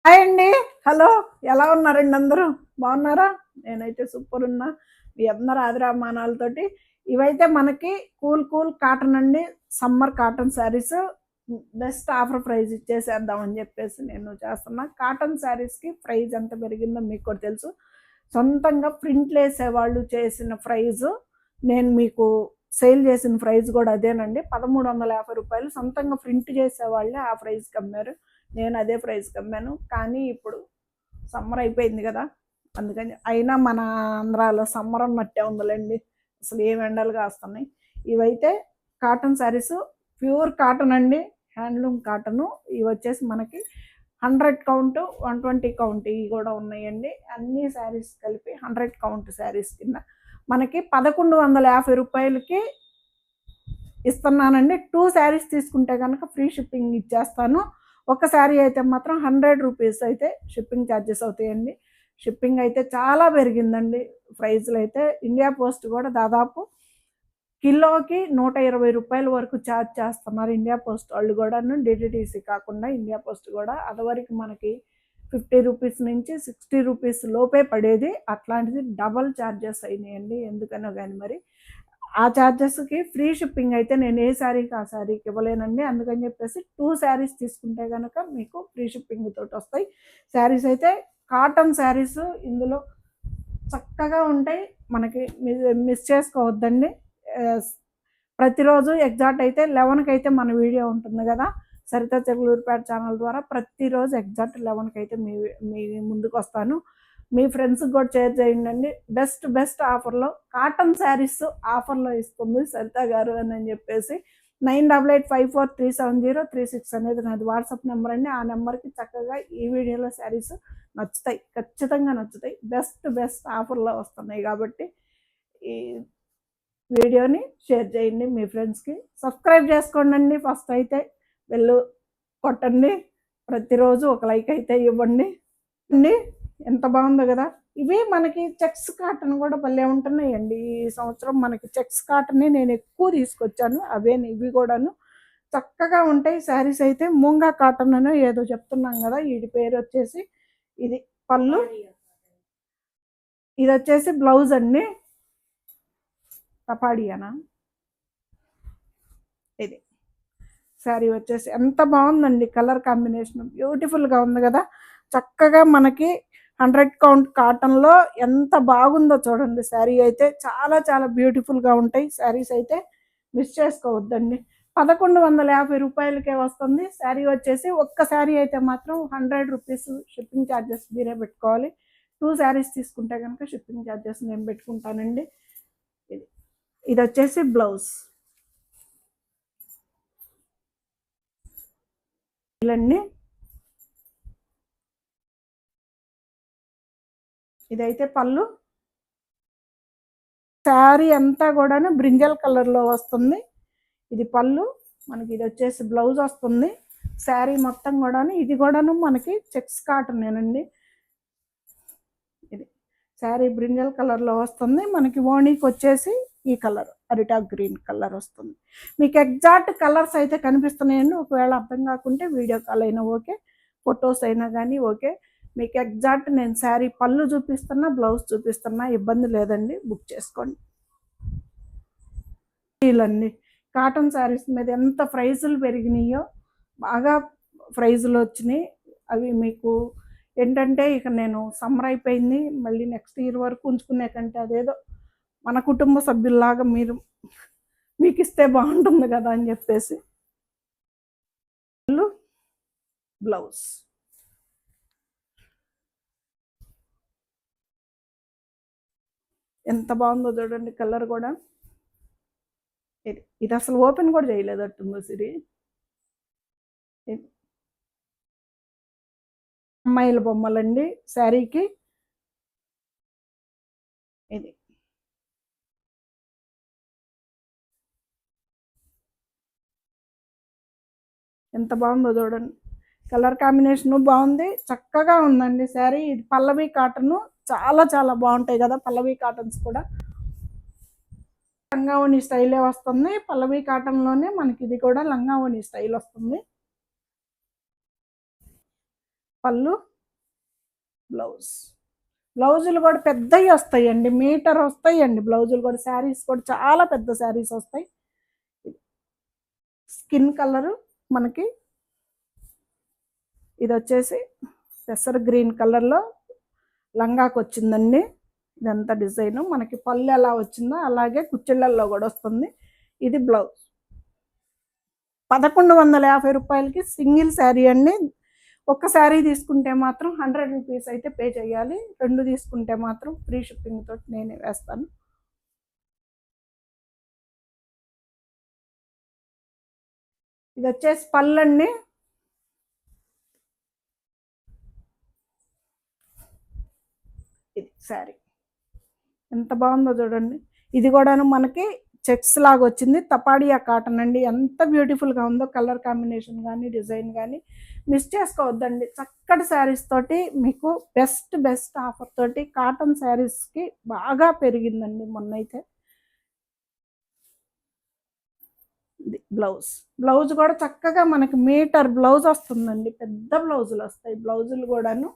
Hi అండి. Hello. ఎలా ఉన్నారండి అందరూ? బాగున్నారా? నేనైతే సూపర్ ఉన్నా. మీ అందరి ఆదరాభిమానాలతోటి. ఇవైతే మనకి కూల్ కాటన్ అండి. Summer cotton saris. Best offer price ఇచ్చేసేద్దాం అని చెప్పేసి నేను చేస్తున్నా. కాటన్ శారీస్‌కి ప్రైస్ ఎంత పెరిగిందో మీకు కూడా తెలుసు. సొంతంగా ప్రింట్‌లేసేవాళ్ళు చేసిన ప్రైజు నేను మీకు సేల్ చేసిన ప్రైస్ కూడా అదేనండి. రూ. 1350 సొంతంగా ప్రింట్ చేసేవాళ్ళే ఆ ప్రైస్‌కి అమ్మారు. నేను అదే ప్రైస్‌కి అమ్మాను. కానీ ఇప్పుడు సమ్మర్ అయిపోయింది కదా! అందుకని అయినా మన ఆంధ్రాలో సమ్మర్ ఉన్నట్టే ఉందిలెండి. అసలు ఏం ఎండలు కాస్తున్నాయి. ఇవైతే కాటన్ శారీస్ ప్యూర్ కాటన్ అండి. Handloom cotton. ఇవొచ్చేసి మనకి 100 కౌంట్, 120 కౌంట్ ఇవి కూడా ఉన్నాయండి. అన్ని శారీస్ కలిపి 100 కౌంట్ శారీస్ కింద మనకి రూ. 1150కి ఇస్తున్నానండి. 2 శారీస్ తీసుకుంటే గనక ఫ్రీ షిప్పింగ్ ఇచ్చేస్తాను. ఒక శారీ అయితే మాత్రం రూ. 100 అయితే షిప్పింగ్ ఛార్జెస్ అవుతాయండి. షిప్పింగ్ అయితే చాలా పెరిగిందండి. ప్రైస్‌లయితే ఇండియా పోస్ట్ కూడా దాదాపు కిలోకి రూ. 120 వరకు ఛార్జ్ చేస్తున్నారు. ఇండియా పోస్ట్ వాళ్ళు గూడాను. డీటీడీసీ కాకుండా ఇండియా పోస్ట్ గూడా. అదివరకు మనకి రూ. 50 నుంచి రూ. 60 లోపే పడేది. అట్లాంటిది డబల్ ఛార్జెస్ అయినాయండి. ఎందుకనో గాని మరి. ఆ ఛార్జెస్‌కి ఫ్రీ షిప్పింగ్ అయితే నేను ఏ శారీకి ఆ శారీకి ఇవ్వలేనండి. అందుకని చెప్పేసి 2 శారీస్ తీసుకుంటే గనక మీకు ఫ్రీ షిప్పింగ్ తోటొస్తాయి. శారీస్ అయితే కాటన్ శారీస్ ఇందులో చక్కగా ఉంటాయి. మనకి మిస్ చేసుకోవద్దండి. ప్రతిరోజు ఎగ్జాక్ట్ అయితే 11కి అయితే మన వీడియో ఉంటుంది కదా! సరిత చెగులూరుపేట ఛానల్ ద్వారా ప్రతిరోజు ఎగ్జాక్ట్ 11కి అయితే మీ ముందుకు వస్తాను. మీ ఫ్రెండ్స్‌కి కూడా షేర్ చేయండి. బెస్ట్ ఆఫర్‌లో కాటన్ శారీస్ ఆఫర్‌లో ఇస్తుంది సరిత గారు అని చెప్పేసి 9885437036 అనేది నాది వాట్సాప్ నెంబర్ అండి. ఆ నెంబర్‌కి చక్కగా ఈ వీడియోలో శారీస్ నచ్చుతాయి. ఖచ్చితంగా నచ్చుతాయి. బెస్ట్ ఆఫర్‌లో వస్తున్నాయి కాబట్టి ఈ వీడియోని షేర్ చేయండి మీ ఫ్రెండ్స్‌కి. సబ్స్క్రైబ్ చేసుకోండి ఫస్ట్ అయితే. బెల్ కొట్టండి. ప్రతిరోజు ఒక లైక్ అయితే ఇవ్వండి. అండి ఎంత బాగుందో కదా! ఇవి మనకి చెక్స్ కాటన్ కూడా భలే ఉంటున్నాయండి. ఈ సంవత్సరం మనకి చెక్స్ కాటనే నేను ఎక్కువ తీసుకొచ్చాను. ఇవి కూడాను చక్కగా ఉంటాయి శారీస్ అయితే. మూంగా కాటన్ అనో ఏదో చెప్తున్నాం కదా! వీటి పేరు వచ్చేసి ఇది పళ్ళు. ఇది వచ్చేసి బ్లౌజ్ అండి. కపాడియానా ఇది శారీ వచ్చేసి ఎంత బాగుందండి. కలర్ కాంబినేషన్ బ్యూటిఫుల్గా ఉంది కదా! చక్కగా మనకి 100 కౌంట్ కాటన్లో ఎంత బాగుందో చూడండి. శారీ అయితే చాలా బ్యూటిఫుల్గా ఉంటాయి శారీస్ అయితే. మిస్ చేసుకోవద్దండి. రూ. 1150కే వస్తుంది. శారీ వచ్చేసి ఒక్క శారీ అయితే మాత్రం రూ. 100 షిప్పింగ్ ఛార్జెస్ మీరే పెట్టుకోవాలి. 2 శారీస్ తీసుకుంటే కనుక షిప్పింగ్ ఛార్జెస్ నేను పెట్టుకుంటానండి. ఇది వచ్చేసి బ్లౌజ్ ఇలాండి. ఇదైతే పళ్ళు. శారీ అంతా కూడాను బ్రింజల్ కలర్‌లో వస్తుంది. ఇది పళ్ళు. మనకి ఇది వచ్చేసి బ్లౌజ్ వస్తుంది. శారీ మొత్తం కూడాను ఇది కూడాను మనకి చెక్స్ కాటనేనండి. ఇది శారీ బ్రింజల్ కలర్‌లో వస్తుంది. మనకి ఓణీకి వచ్చేసి ఈ కలర్ అరిటాక్ గ్రీన్ కలర్ వస్తుంది. మీకు ఎగ్జాక్ట్ కలర్స్ అయితే కనిపిస్తున్నాయండి. ఒకవేళ అర్థం కాకుంటే వీడియో కాల్ అయినా ఓకే. ఫొటోస్ అయినా కానీ ఓకే. మీకు ఎగ్జాక్ట్ నేను శారీ పళ్ళు చూపిస్తున్నా, బ్లౌజ్ చూపిస్తున్నా. ఇబ్బంది లేదండి. బుక్ చేసుకోండి. ఇలాండి కాటన్ శారీస్ మీద ఎంత ప్రైజులు పెరిగినాయో బాగా ప్రైజులు వచ్చినాయి. అవి మీకు ఏంటంటే ఇక నేను సమ్మర్ అయిపోయింది. మళ్ళీ నెక్స్ట్ ఇయర్ వరకు ఉంచుకునే కంటే అదేదో మన కుటుంబ సభ్యుల్లాగా మీకు ఇస్తే బాగుంటుంది కదా అని చెప్పేసి బ్లౌజ్ ఎంత బాగుందో చూడండి. కలర్ కూడా ఇది అసలు ఓపెన్ కూడా చేయలేదట్టుందో సిరి. అమ్మాయిల బొమ్మలండి శారీకి. ఇది ఎంత బాగుందో చూడండి. కలర్ కాంబినేషను బాగుంది. చక్కగా ఉందండి శారీ. ఇది పల్లవి కాటను. చాలా బాగుంటాయి కదా పల్లవి కాటన్స్ కూడా. లంగావోణి స్టైలే వస్తుంది. పల్లవి కాటన్లోనే మనకి ఇది కూడా లంగావోణి స్టైల్ వస్తుంది. పళ్ళు బ్లౌజ్. బ్లౌజులు కూడా పెద్దవి వస్తాయండి, మీటర్ వస్తాయండి బ్లౌజులు కూడా. శారీస్ కూడా చాలా పెద్ద శారీస్ వస్తాయి. స్కిన్ కలరు మనకి ఇది వచ్చేసి పెసర గ్రీన్ కలర్లో లంగాకు వచ్చిందండి. ఇదంతా డిజైను మనకి పళ్ళు ఎలా వచ్చిందో అలాగే కుచ్చిళ్ళల్లో కూడా వస్తుంది. ఇది బ్లౌజ్. 1150 రూపాయలకి సింగిల్ శారీ అండి. ఒక శారీ తీసుకుంటే మాత్రం 100 రూపీస్ అయితే పే చేయాలి. 2 తీసుకుంటే మాత్రం ఫ్రీ షిప్పింగ్ తోటి నేనే వేస్తాను. ఇది వచ్చేసి పళ్ళండి. ఇది శారీ ఎంత బాగుందో చూడండి. ఇది కూడాను మనకి చెక్స్ లాగా వచ్చింది. తపాడియా కాటన్ అండి. ఎంత బ్యూటిఫుల్గా ఉందో కలర్ కాంబినేషన్ కానీ డిజైన్ కానీ మిస్ చేసుకోవద్దండి. చక్కటి శారీస్ తోటి మీకు బెస్ట్ ఆఫర్ తోటి కాటన్ శారీస్కి బాగా పెరిగిందండి మొన్నైతే. బ్లౌజ్ కూడా చక్కగా మనకి మీటర్ బ్లౌజ్ వస్తుందండి. పెద్ద బ్లౌజులు వస్తాయి. బ్లౌజులు కూడాను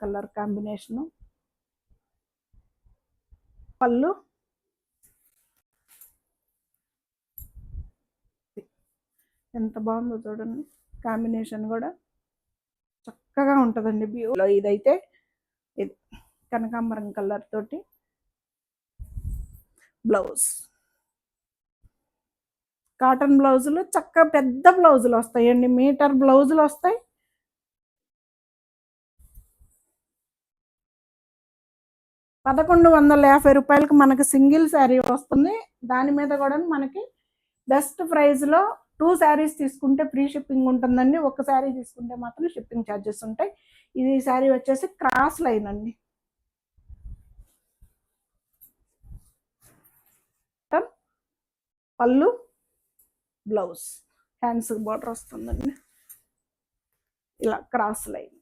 కలర్ కాంబినేషను. పళ్ళు ఎంత బాగుందో చూడండి. కాంబినేషన్ కూడా చక్కగా ఉంటుందండి. బ్యూలో ఇదైతే ఇది కనకాంబరం కలర్ తోటి బ్లౌజ్. కాటన్ బ్లౌజులు చక్కగా పెద్ద బ్లౌజులు వస్తాయండి. మీటర్ బ్లౌజులు వస్తాయి. ₹1150 మనకి సింగిల్ శారీ వస్తుంది. దాని మీద కూడా మనకి బెస్ట్ ప్రైస్లో 2 శారీస్ తీసుకుంటే ఫ్రీ షిప్పింగ్ ఉంటుందండి. ఒక శారీ తీసుకుంటే మాత్రం షిప్పింగ్ ఛార్జెస్ ఉంటాయి. ఇది శారీ వచ్చేసి క్రాస్ లైన్ అండి. పళ్ళు బ్లౌజ్ హ్యాండ్స్ బార్డర్ వస్తుందండి. ఇలా క్రాస్ లైన్.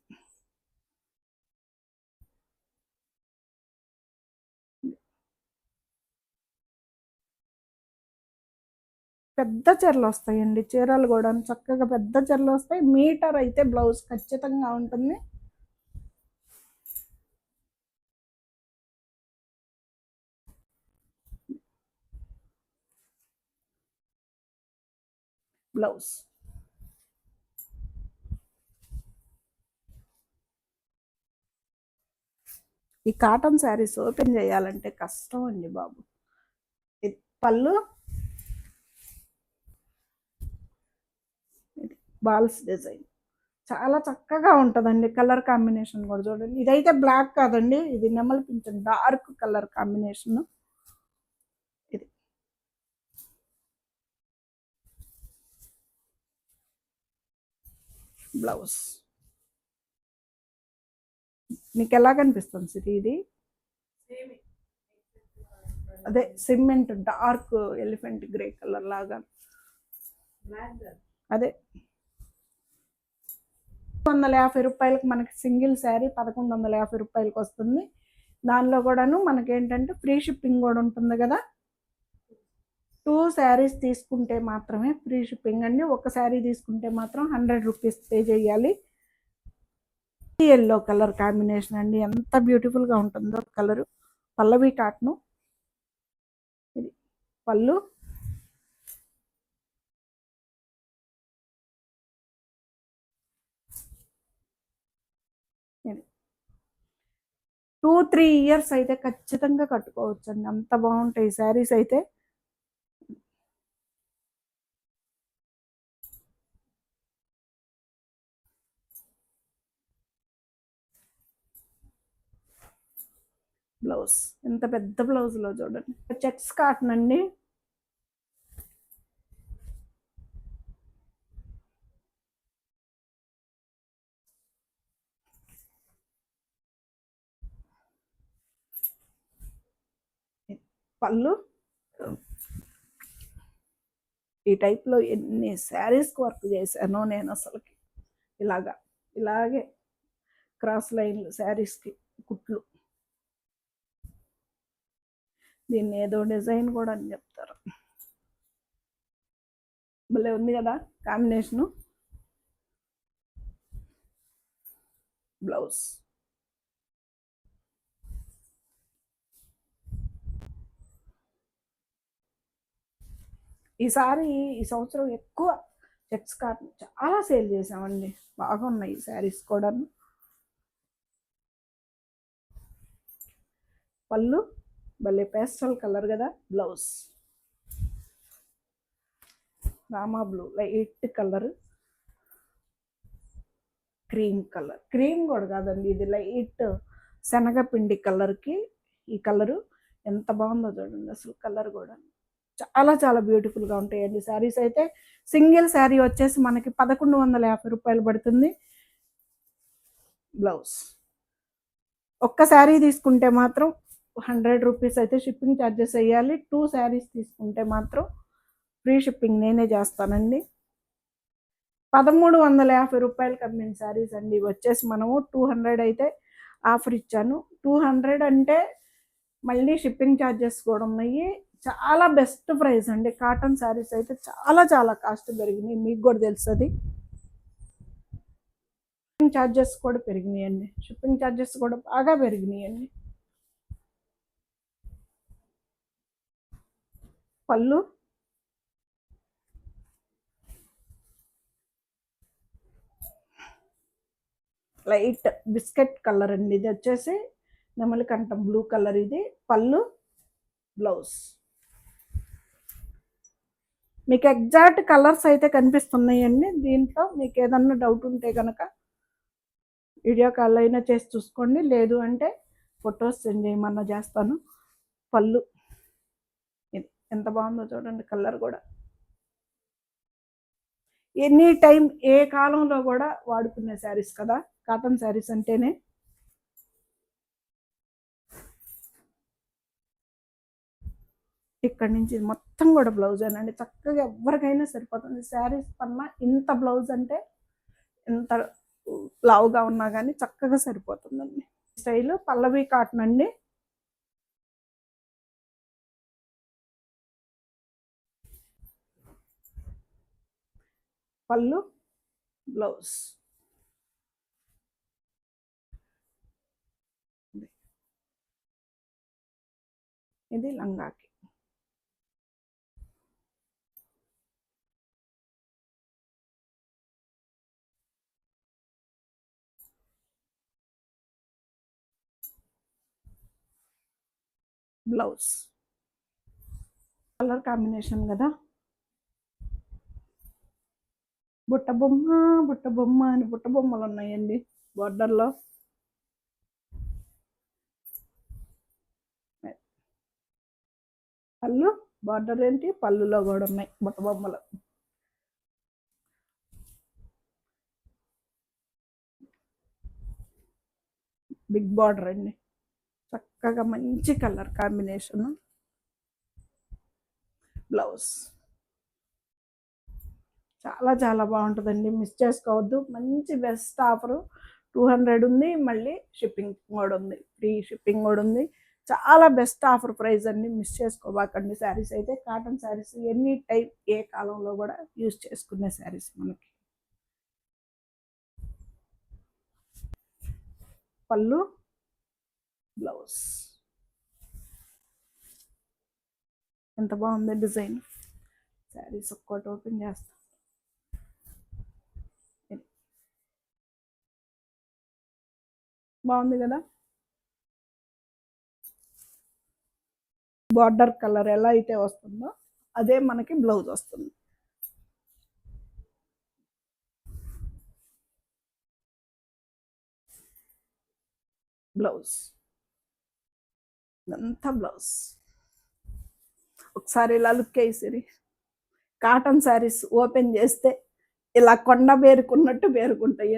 పెద్ద చీరలు వస్తాయండి. చీరలు కూడా చక్కగా పెద్ద చీరలు వస్తాయి. మీటర్ అయితే బ్లౌజ్ ఖచ్చితంగా ఉంటుంది. బ్లౌజ్ ఈ కాటన్ శారీస్ ఓపెన్ చేయాలంటే కష్టం అండి బాబు. పళ్ళు బాల్స్ డిజైన్ చాలా చక్కగా ఉంటుందండి. కలర్ కాంబినేషన్ కూడా చూడండి. ఇదైతే బ్లాక్ కాదండి, ఇది నెమలి పింఛన్ డార్క్ కలర్ కాంబినేషన్. ఇది బ్లౌజ్. మీకు ఎలా కనిపిస్తుంది సిటీ? ఇది అదే cement dark elephant grey colour లాగా. అదే ₹1150 మనకి సింగిల్ శారీ ₹1150 వస్తుంది. దానిలో కూడాను మనకేంటంటే ఫ్రీ షిప్పింగ్ కూడా ఉంటుంది కదా. 2 శారీస్ తీసుకుంటే మాత్రమే ఫ్రీ షిప్పింగ్ అండి. ఒక శారీ తీసుకుంటే మాత్రం 100 రూపీస్ పే చేయాలి. ఎల్లో కలర్ కాంబినేషన్ అండి. ఎంత బ్యూటిఫుల్గా ఉంటుందో కలరు. పల్లవి కాటను. ఇది పళ్ళు. ఇది 2-3 ఇయర్స్ అయితే ఖచ్చితంగా కట్టుకోవచ్చు అండి. అంత బాగుంటాయి శారీస్ అయితే. బ్లౌజ్ ఎంత పెద్ద బ్లౌజ్లో చూడండి. చెక్స్ కాటన్ అండి. పళ్ళు ఈ టైప్లో ఎన్ని శారీస్కి వర్క్ చేశానో నేను అసలుకి. ఇలాగే క్రాస్ లైన్లు శారీస్కి కుట్లు. దీన్ని ఏదో డిజైన్ కూడా అని చెప్తారు. భలే ఉంది కదా కాంబినేషను. బ్లౌజ్. ఈసారి ఈ సంవత్సరం ఎక్కువ చెక్స్ కాటన్ చాలా సేల్ చేసామండి. బాగున్నాయి ఈ శారీస్ కూడా. పళ్ళు భలే పేస్టల్ కలర్ కదా. Blouse Rama blue light colour, cream colour, cream కూడా కాదండి ఇది లైట్ శనగపిండి కలర్కి ఈ కలరు ఎంత బాగుందో చూడండి. అసలు కలర్ కూడా చాలా చాలా బ్యూటిఫుల్గా ఉంటాయండి శారీస్ అయితే. సింగిల్ శారీ వచ్చేసి మనకి 1150 రూపాయలు పడుతుంది. బ్లౌజ్ ఒక్క శారీ తీసుకుంటే మాత్రం 100 రూపీస్ అయితే షిప్పింగ్ ఛార్జెస్ వేయాలి. 2 శారీస్ తీసుకుంటే మాత్రం ఫ్రీ షిప్పింగ్ నేనే చేస్తానండి. 1350 రూపాయలకి అమ్మిన శారీస్ అండి వచ్చేసి మనము 200 అయితే ఆఫర్ ఇచ్చాను. 200 అంటే మళ్ళీ షిప్పింగ్ ఛార్జెస్ కూడా ఉన్నాయి. చాలా బెస్ట్ ప్రైస్ అండి. కాటన్ శారీస్ అయితే చాలా చాలా కాస్ట్ పెరిగినాయి, మీకు కూడా తెలుస్తుంది. షిప్పింగ్ ఛార్జెస్ కూడా పెరిగినాయండి. షిప్పింగ్ ఛార్జెస్ కూడా బాగా పెరిగినాయండి. పళ్ళు లైట్ బిస్కెట్ కలర్ అండి. ఇది వచ్చేసి నెమలికంఠం బ్లూ కలర్. ఇది పళ్ళు, బ్లౌజ్. మీకు ఎగ్జాక్ట్ కలర్స్ అయితే కనిపిస్తున్నాయండి. దీంట్లో మీకు ఏదన్నా డౌట్ ఉంటే కనుక వీడియో కాల్ అయినా చేసి చూసుకోండి, లేదు అంటే ఫొటోస్ సెండ్ చేయమన్నా చేస్తాను. పళ్ళు ఇది ఎంత బాగుందో చూడండి. కలర్ కూడా ఎనీ టైం ఏ కాలంలో కూడా వాడుకునే శారీస్ కదా కాటన్ శారీస్ అంటేనే. ఇక్కడ నుంచి మొత్తం కూడా బ్లౌజ్ అనండి. చక్కగా ఎవరికైనా సరిపోతుంది. శారీస్ పన్నా ఇంత బ్లౌజ్ అంటే ఎంత లావుగా ఉన్నా కానీ చక్కగా సరిపోతుందండి. స్టైల్ పల్లవి కాటన్ అండి. పళ్ళు, బ్లౌజ్. ఇది లంగాకి. బ్లౌజ్ కలర్ కాంబినేషన్ కదా. బుట్ట బొమ్మ, బుట్ట బొమ్మ అని బుట్ట బొమ్మలు ఉన్నాయండి బోర్డర్లో. పళ్ళు బార్డర్ ఏంటి, పళ్ళులో కూడా ఉన్నాయి బుట్ట బొమ్మలు. బిగ్ బార్డర్ అండి. చక్కగా మంచి కలర్ కాంబినేషన్. బ్లౌజ్ చాలా చాలా బాగుంటుందండి, మిస్ చేసుకోవద్దు. మంచి బెస్ట్ ఆఫరు. 200 ఉంది, మళ్ళీ షిప్పింగ్ కూడా ఉంది, ఫ్రీ షిప్పింగ్ కూడా ఉంది. చాలా బెస్ట్ ఆఫర్ ప్రైస్ అండి, మిస్ చేసుకోబాకండి. శారీస్ అయితే కాటన్ శారీస్ ఎనీ టైం ఏ కాలంలో కూడా యూజ్ చేసుకునే శారీస్ మనకి. పళ్ళు, బ్లౌజ్ ఎంత బాగుంది డిజైన్. శారీస్ ఒక్కటి ఓపెన్ చేస్తాను. బాగుంది కదా. బార్డర్ కలర్ ఎలా అయితే వస్తుందో అదే మనకి బ్లౌజ్ వస్తుంది. బ్లౌజ్ ఇదంతా బ్లౌజ్. ఒకసారి ఇలా లుక్ వేసిరి. కాటన్ శారీస్ ఓపెన్ చేస్తే ఇలా కొండ బేరుకున్నట్టు బేరుకుంటాయి.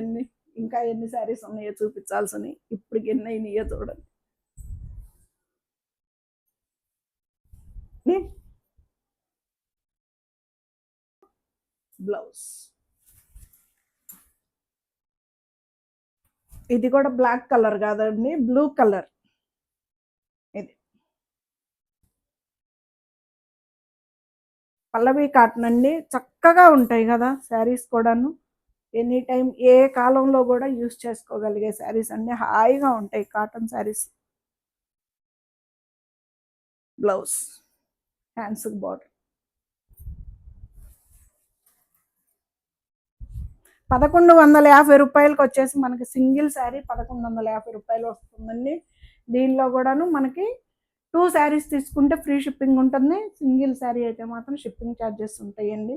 ఇంకా ఎన్ని శారీస్ ఉన్నాయో చూపించాల్సినవి. ఇప్పటికి ఎన్ని అయినాయో చూడండి. బ్లౌజ్ ఇది కూడా బ్లాక్ కలర్ కాదండి, బ్లూ కలర్. ఇది పల్లవి కాటన్ అండి. చక్కగా ఉంటాయి కదా శారీస్ కూడాను. ఎనీ టైం ఏ కాలంలో కూడా యూస్ చేసుకోగలిగే శారీస్ అన్నీ హాయిగా ఉంటాయి కాటన్ శారీస్. బ్లౌజ్ హ్యాండ్స్కి బార్డర్ 1150 రూపాయలకి వచ్చేసి మనకి సింగిల్ శారీ 1150 రూపాయలు వస్తుందండి. దీనిలో కూడాను మనకి 2 శారీస్ తీసుకుంటే ఫ్రీ షిప్పింగ్ ఉంటుంది. సింగిల్ శారీ అయితే మాత్రం షిప్పింగ్ ఛార్జెస్ ఉంటాయండి.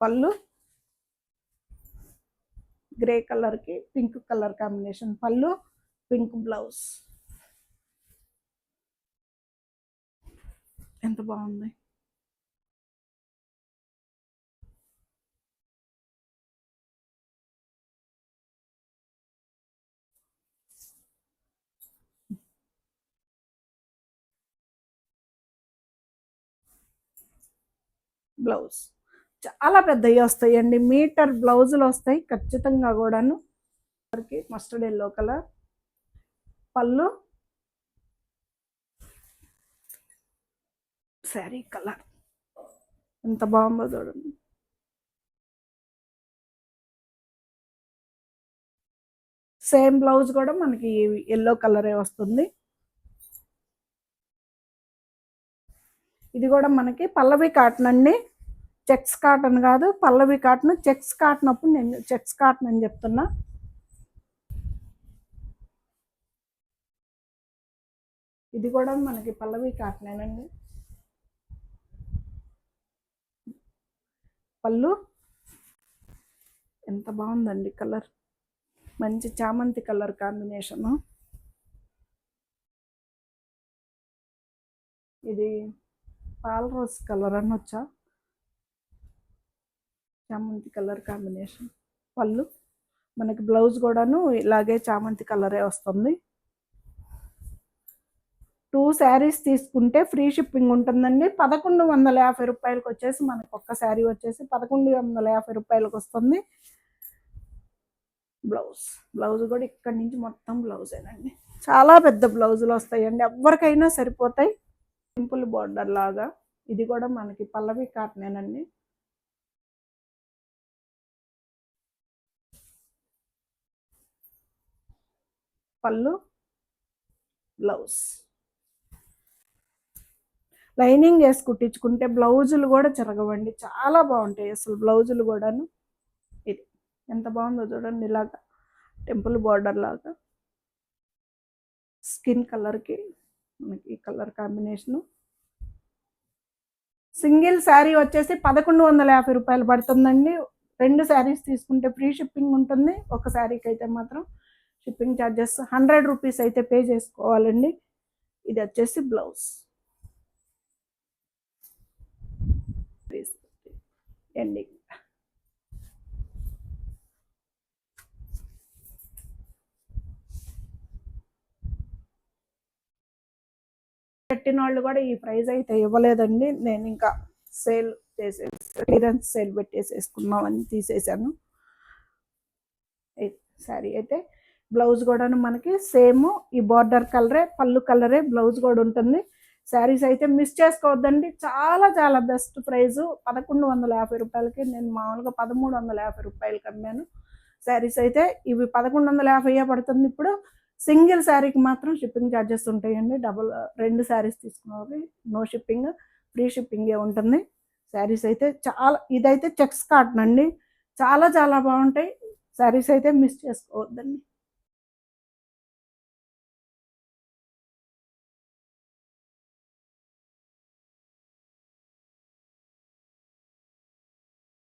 పళ్ళు గ్రే కలర్కి పింక్ కలర్ కాంబినేషన్ పళ్ళు, పింక్ బ్లౌజ్. ఎంత బాగుంది. బ్లౌజ్ చాలా పెద్దవి వస్తాయండి, మీటర్ బ్లౌజులు వస్తాయి ఖచ్చితంగా కూడాను. మస్టర్డ్ ఎల్లో కలర్ పళ్ళు, శారీ కలర్ ఎంత బాగుందో చూడండి. సేమ్ బ్లౌజ్ కూడా మనకి ఎల్లో కలరే వస్తుంది. ఇది కూడా మనకి పల్లవి కాటన్ అండి, చెక్స్ కాటన్ కాదు, పల్లవి కాటన్. చెక్స్ కాటన్ అప్పుడు నేను చెక్స్ కాటన్ అని చెప్తున్నా. ఇది కూడా మనకి పల్లవి కాటనేనండి. పళ్ళు ఎంత బాగుందండి కలర్, మంచి చామంతి కలర్ కాంబినేషను. ఇది పాల్ రోజ్ కలర్ అనొచ్చా, చామంతి కలర్ కాంబినేషన్. పళ్ళు మనకి బ్లౌజ్ కూడాను ఇలాగే చామంతి కలరే వస్తుంది. 2 శారీస్ తీసుకుంటే ఫ్రీ షిప్పింగ్ ఉంటుందండి. 1150 రూపాయలకి వచ్చేసి మనకి ఒక్క శారీ వచ్చేసి 1150 రూపాయలకి వస్తుంది. బ్లౌజ్ కూడా ఇక్కడ నుంచి మొత్తం బ్లౌజేనండి. చాలా పెద్ద బ్లౌజులు వస్తాయండి, ఎవరికైనా సరిపోతాయి. సింపుల్ బార్డర్ లాగా. ఇది కూడా మనకి పల్లవి కాటనేనండి. పళ్ళు, బ్లౌజ్. లైనింగ్ వేసి కుట్టించుకుంటే బ్లౌజులు కూడా చెరగవండి, చాలా బాగుంటాయి అసలు బ్లౌజులు కూడాను. ఇది ఎంత బాగుందో చూడండి, ఇలాగా టెంపుల్ బార్డర్ లాగా స్కిన్ కలర్కి మనకి ఈ కలర్ కాంబినేషను. సింగిల్ శారీ వచ్చేసి 1150 రూపాయలు పడుతుందండి. 2 శారీస్ తీసుకుంటే ఫ్రీ షిప్పింగ్ ఉంటుంది. ఒక శారీకి అయితే మాత్రం షిప్పింగ్ ఛార్జెస్ 100 రూపీస్ అయితే పే చేసుకోవాలండి. ఇది వచ్చేసి బ్లౌజ్ ఎండింగ్. పెట్టిన వాళ్ళు కూడా ఈ ప్రైస్ అయితే ఇవ్వలేదండి. నేను ఇంకా సేల్ క్లియరెన్స్ సేల్ పెట్టేసేసుకున్నామని తీసేసాను. శారీ అయితే బ్లౌజ్ కూడాను మనకి సేమ్ ఈ బార్డర్ కలరే, పళ్ళు కలరే బ్లౌజ్ కూడా ఉంటుంది. శారీస్ అయితే మిస్ చేసుకోవద్దండి, చాలా చాలా బెస్ట్ ప్రైజు. 1150 రూపాయలకి నేను మామూలుగా 1350 రూపాయలకి అమ్మాను శారీస్ అయితే. ఇవి 1150 పడుతుంది. ఇప్పుడు సింగిల్ శారీకి మాత్రం షిప్పింగ్ ఛార్జెస్ ఉంటాయండి. 2 శారీస్ తీసుకున్నవి నో షిప్పింగ్, ఫ్రీ షిప్పింగే ఉంటుంది. శారీస్ అయితే చాలా, ఇదైతే చెక్స్ కాటన్ అండి, చాలా చాలా బాగుంటాయి శారీస్ అయితే మిస్ చేసుకోవద్దండి.